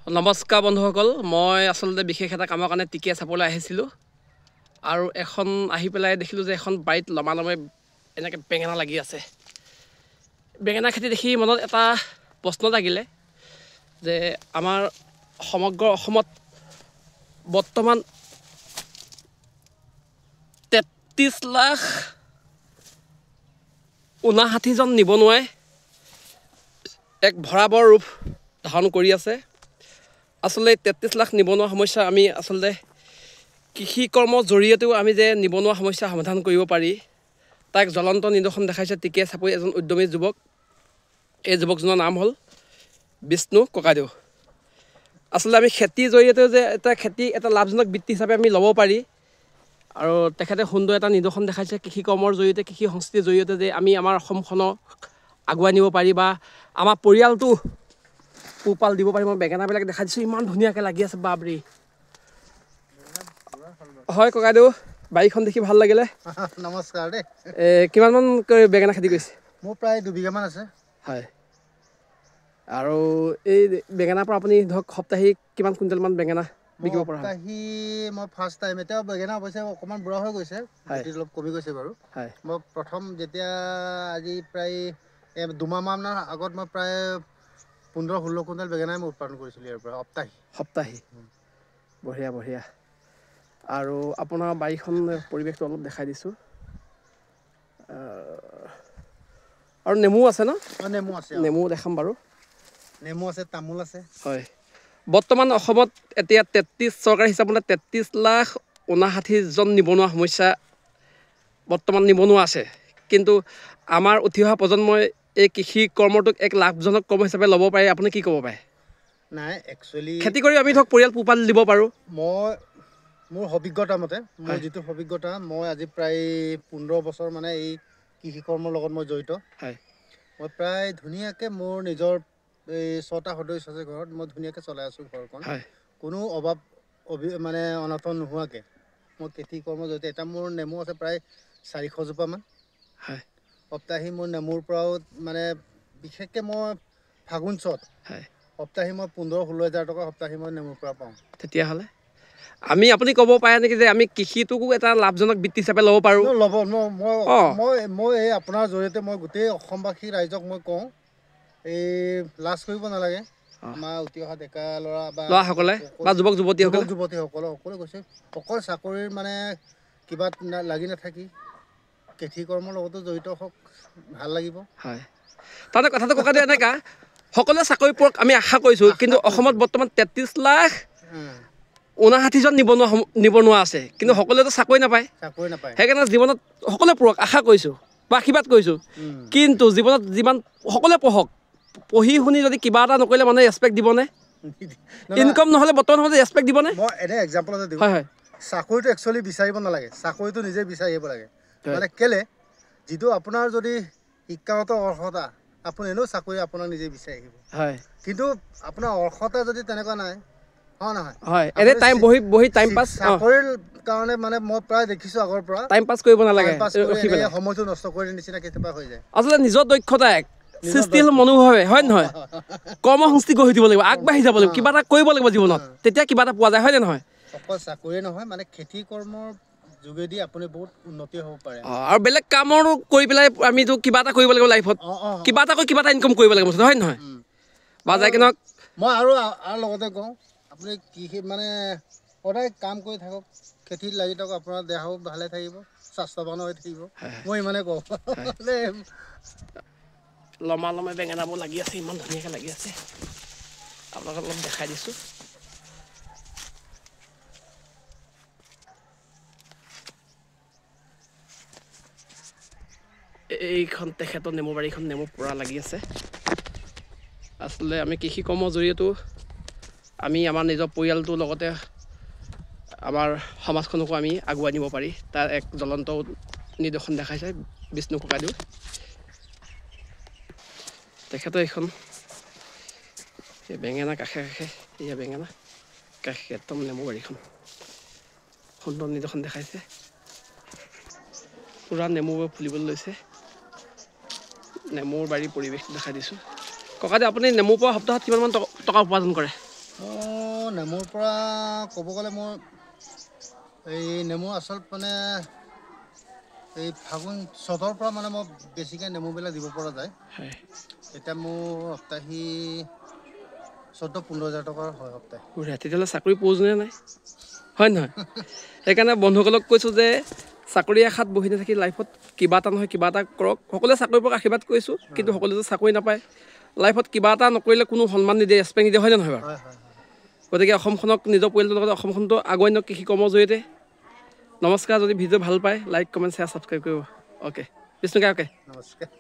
নমস্কাৰ বন্ধুসকল, মই আচলতে বিশেষ এটা কামৰ কাৰণে টিকিয়া চাবলৈ আহিছিলোঁ আৰু এখন আহি পেলাই দেখিলোঁ যে এখন বাৰীত লমালমে এনেকৈ বেঙেনা লাগি আছে। বেঙেনা খেতি দেখি মনত এটা প্ৰশ্ন জাগিলে যে আমাৰ সমগ্ৰ অসমত বৰ্তমান 33,59,000জন নিবনুৱাই এক ভয়াৱহ ৰূপ ধাৰণ কৰি আছে। আচলতে 33 লাখ নিবনুৱা সমস্যা আমি আচলতে কৃষি কৰ্মৰ জৰিয়তেও আমি যে নিবনুৱা সমস্যা সমাধান কৰিব পাৰি তাক জ্বলন্ত নিদৰ্শন দেখাইছে টিকিয়া চাপৰি এজন উদ্যমী যুৱক। এই যুৱকজনৰ নাম হ'ল বিষ্ণু ককাইদেউ। আচলতে আমি খেতিৰ জৰিয়তেও যে এটা লাভজনক বৃত্তি হিচাপে আমি ল'ব পাৰি আৰু তেখেতে সুন্দৰ এটা নিদৰ্শন দেখাইছে কৃষি কৰ্মৰ জৰিয়তে, কৃষি সংস্কৃতিৰ জৰিয়তে যে আমি আমাৰ অসমখনক আগুৱাই নিব পাৰি বা আমাৰ পৰিয়ালটো পোহপাল দিব পাৰি। মই বেঙেনাবিলাক দেখাই দিছোঁ, ইমান ধুনীয়াকৈ লাগি আছে বাবৰি। হয় ককাইদেউ, বাৰীখন দেখি ভাল লাগিলে। নমস্কাৰ দেই। কিমানমান বেঙেনা খেতি কৰিছে? মোৰ প্ৰায় 2 বিঘামান আছে। হয়, আৰু এই বেঙেনাৰ পৰা আপুনি ধৰক সপ্তাহী কিমান কুইণ্টেলমান বেঙেনা বিকিব পৰা? সপ্তাহী মই ফাৰ্ষ্ট টাইম, এতিয়া বেঙেনা অৱশ্যে অকণমান বুঢ়া হৈ গৈছে, অলপ কমি গৈছে বাৰু। হয়, মই প্ৰথম যেতিয়া আজি প্ৰায় 2 মাহমানৰ আগত মই প্ৰায় 15-16 কুইণ্টেল বেঙেনাই মই উৎপাদন কৰিছিলোঁ ইয়াৰ পৰা সপ্তাহী। বঢ়িয়া বঢ়িয়া। আৰু আপোনাৰ বাৰীখন পৰিৱেশটো অলপ দেখাই দিছোঁ। আৰু নেমু আছে ন? নেমু আছে, নেমু দেখাম বাৰু। নেমু আছে, তামোল আছে। হয়, বৰ্তমান অসমত এতিয়া চৰকাৰী হিচাপত 33,59,000জন নিবনুৱা সমস্যা বৰ্তমান নিবনুৱা আছে। কিন্তু আমাৰ উঠি অহা প্ৰজন্মই এই কৃষি কৰ্মটোক এক লাভজনক কৰ্ম হিচাপে ল'ব পাৰে। আপুনি কি ক'ব পাৰে? নাই, একচুৱেলি খেতি কৰি আমি ধৰক পৰিয়াল পোহপাল দিব পাৰোঁ। মোৰ অভিজ্ঞতা মতে, মোৰ যিটো অভিজ্ঞতা, মই আজি প্ৰায় 15 বছৰ মানে এই কৃষি কৰ্মৰ লগত মই জড়িত। হয়, মই প্ৰায় ধুনীয়াকৈ মোৰ নিজৰ এই 6টা সদস্য আছে ঘৰত, মই ধুনীয়াকৈ চলাই আছোঁ ঘৰখন। হয়, কোনো অভাৱ মানে অনাটন নোহোৱাকৈ মই খেতি কৰ্মৰ জৰিয়তে। এতিয়া মোৰ নেমু আছে প্ৰায় 400 জোপামান। হয়, সপ্তাহী মোৰ নেমুৰ পৰাও মানে বিশেষকৈ মই ফাগুন চ'ত হয়, সপ্তাহী মই 15-16 হাজাৰ টকা সপ্তাহী মই নেমুৰ পৰা পাওঁ। তেতিয়াহ'লে আপুনি ক'ব পাৰে নেকি যে আমি কৃষিটোকো এটা লাভজনক বৃত্তি হিচাপে ল'ব পাৰোঁ? মই এই আপোনাৰ জৰিয়তে মই গোটেই অসমবাসী ৰাইজক মই কওঁ, এই লাজ কৰিব নালাগে। আমাৰ উঠি অহা ডেকা ল'ৰাসকলে বা যুৱক যুৱতীসকলে সকলোৱে কৈছে, অকল চাকৰিৰ মানে কিবা লাগি নাথাকি কৃষি কৰ্মৰ লগতো জড়িত হওক, ভাল লাগিব। হয়, তাৰমানে কথাটো ককাইদেউ এনেকুৱা, সকলোৱে চাকৰি পোৱাক আমি আশা কৰিছোঁ, কিন্তু অসমত বৰ্তমান 33,59,000জন নিবনুৱা আছে, কিন্তু সকলোৱেতো চাকৰি নাপায়। সেইকাৰণে জীৱনত সকলোৱে পঢ়ক আশা কৰিছোঁ বা আশীৰ্বাদ কৰিছোঁ। কিন্তু জীৱনত যিমান সকলোৱে পঢ়ি শুনি যদি কিবা এটা নকৰিলে মানুহে ৰেচপেক্ট দিবনে? ইনকম নহ'লে বৰ্তমান সময়ত ৰেচপেক্ট দিবনে? মই এনে এক্সাম্পল এটা দিওঁ। হয়, চাকৰিটো একচুৱেলি বিচাৰিব নালাগে, চাকৰিটো নিজে বিচাৰি আহিব লাগে। মানে কেলে, যিটো আপোনাৰ যদি শিক্ষাগত অৰ্হতা, আপুনি এনেও চাকৰি আপোনাক নিজে বিচাৰি আহিব। হয়, কিন্তু আপোনাৰ অৰ্হতা যদি তেনেকুৱা নাই, হয় নহয়? হয়, এনে বহি টাইম পাছ চাকৰিৰ কাৰণে মানে মই প্ৰায় দেখিছোঁ আগৰ পৰা টাইম পাছ কৰিব নালাগে, সময়টো নষ্ট কৰি নিচিনা কেতিয়াবা হৈ যায়। আচলতে নিজৰ দক্ষতা সৃষ্টিশীল মনোভাৱে, হয় নহয়? কৰ্মসংস্থাপন গঢ়ি দিব লাগিব, আগবাঢ়ি যাব লাগিব, কিবা এটা কৰিব লাগিব জীৱনত, তেতিয়া কিবা এটা পোৱা যায়, হয় নে নহয়? অকল চাকৰিয়ে নহয়, মানে খেতি কৰ্মৰ যোগেদি আপুনি বহুত উন্নতি হ'ব পাৰে। আৰু বেলেগ কামৰো কৰি পেলাই আমিতো কিবা এটা কৰিব লাগিব লাইফত, কিবা এটা ইনকম কৰিব লাগিব, হয় নহয়? বা যাই কিনে মই আৰু লগতে কওঁ, আপুনি কৃষি মানে সদায় কাম কৰি থাকক, খেতিত লাগি থাকক, আপোনাৰ দেহাও ভালে থাকিব, স্বাস্থ্যৱান হৈ থাকিব, মই ইমানেই কওঁ। লমালমে বেঙেনাবোৰ লাগি আছে, ইমান ধুনীয়াকৈ লাগি আছে, আপোনাক অলপ দেখাই দিছোঁ। এইখন তেখেতৰ নেমু বাৰীখন, নেমু পূৰা লাগি আছে। আচলতে আমি কৃষি কৰ্মৰ জৰিয়তেও আমি আমাৰ নিজৰ পৰিয়ালটোৰ লগতে আমাৰ সমাজখনকো আমি আগুৱাই নিব পাৰি, তাৰ এক জ্বলন্ত নিদৰ্শন দেখাইছে বিষ্ণু ককাইদেউ। তেখেতৰ এইখন বেঙেনা কাষে এয়া বেঙেনা কাষে একদম নেমু বাৰীখন সুন্দৰ নিদৰ্শন দেখাইছে। পূৰা নেমুবোৰ ফুলিবলৈ লৈছে। নেমুৰ বাৰীৰ পৰিৱেশটো দেখাই দিছোঁ। ককাইদেউ, আপুনি নেমুৰ পৰা সপ্তাহত কিমানমান টকা উপাৰ্জন কৰে? মোৰ নেমুৰ পৰা ক'ব গ'লে মোৰ এই নেমু আচলত মানে এই ফাগুন চ'তৰ পৰা মানে মই বেছিকৈ নেমুবিলাক দিব পৰা যায়। হয় এতিয়া মোৰ সপ্তাহী 14-15 হাজাৰ টকাৰ হয় সপ্তাহে। বঢ়িয়া, তেতিয়াহ'লে চাকৰি প্ৰয়োজনীয় নাই, হয় নহয়? সেইকাৰণে বন্ধুসকলক কৈছোঁ যে চাকৰি আশাত বহি নাথাকি লাইফত কিবা এটা নহয় কিবা এটা কৰক। সকলোৱে চাকৰিৰ পৰা আশীৰ্বাদ কৰিছোঁ, কিন্তু সকলোৱে চাকৰি নাপায়। লাইফত কিবা এটা নকৰিলে কোনো সন্মান নিদিয়ে, ৰেচপেক্ট নিদিয়ে, হয় নে নহয় বাৰু? হয় হয়। গতিকে অসমখনক নিজৰ পৰিয়ালৰ লগতে অসমখনতো আগুৱাই নিয়ক কৃষি কৰ্মৰ জৰিয়তে। নমস্কাৰ। যদি ভিডিঅ' ভাল পায় লাইক কমেণ্ট শ্বেয়াৰ ছাবস্ক্ৰাইব কৰিব। অ'কে বিষ্ণুকা অ'কে। নমস্কাৰ।